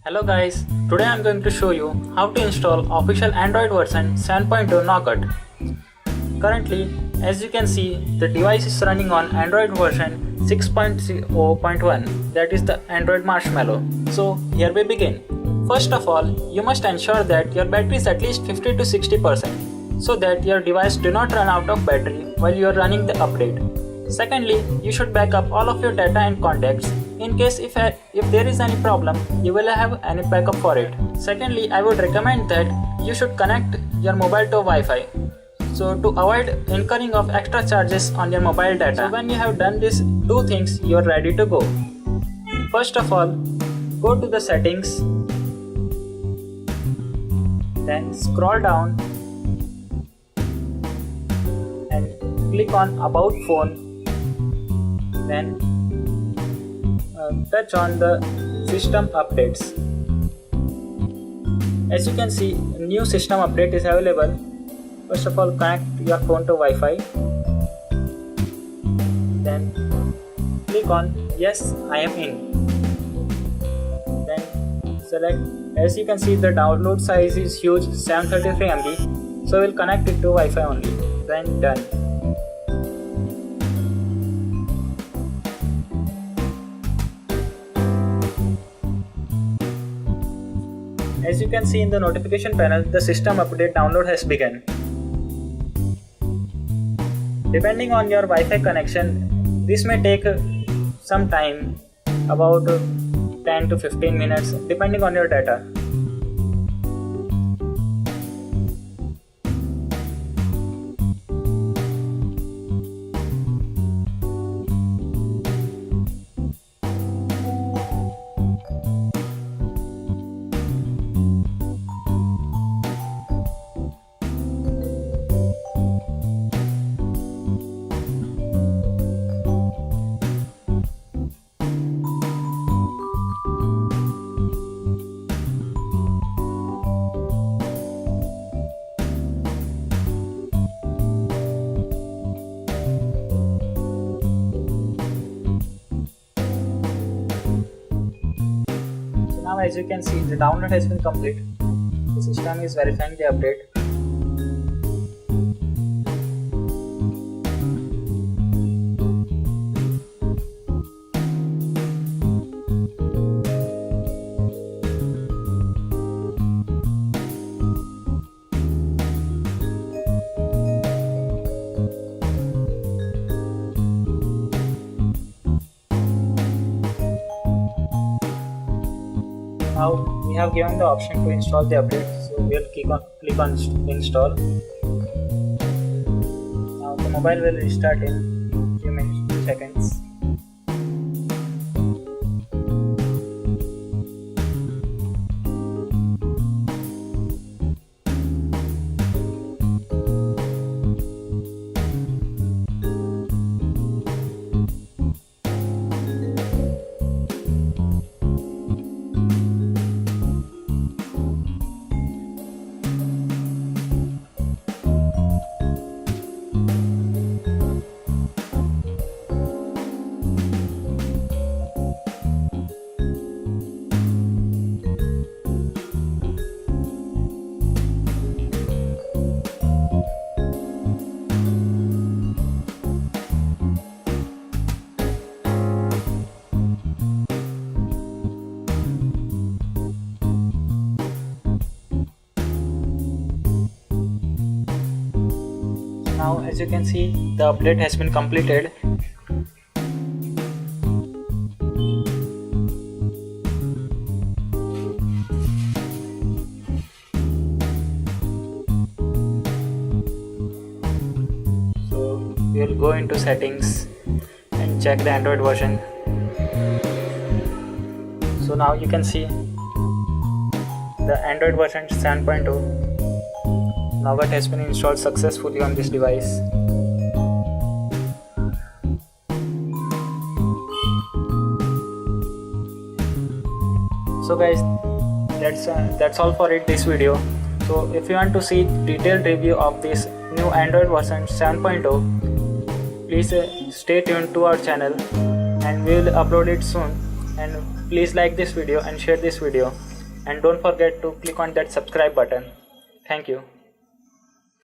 Hello guys, today I am going to show you how to install official Android version 7.2 Nougat. Currently, as you can see, the device is running on Android version 6.0.1, that is the Android Marshmallow. So here we begin. First of all, you must ensure that your battery is at least 50 to 60% so that your device do not run out of battery while you are running the update. Secondly, you should back up all of your data and contacts in case if there is any problem, you will have any backup for it. Secondly, I would recommend that you should connect your mobile to Wi-Fi, so to avoid incurring of extra charges on your mobile data. So when you have done these two things, you are ready to go. First of all, go to the settings, then scroll down and click on About Phone, then touch on the system updates. As you can see, a new system update is available. First of all, connect your phone to Wi-Fi, then click on Yes, I am in, then select. As you can see, the download size is huge, 733 MB, so we'll connect it to Wi-Fi only, then done. As you can see in the notification panel, the system update download has begun. Depending on your Wi-Fi connection, this may take some time, about 10 to 15 minutes, depending on your data. Now as you can see, the download has been complete. The system is verifying the update. Now we have given the option to install the update, so we'll click on install. Now the mobile will restart in few minutes, few seconds. Now as you can see, the update has been completed. So we will go into settings and check the Android version. So now you can see the Android version 7.2 Nougat has been installed successfully on this device. So guys, that's all for this video. So if you want to see detailed review of this new Android version 7.0, please stay tuned to our channel and we will upload it soon. And please like this video and share this video. and don't forget to click on that subscribe button. Thank you.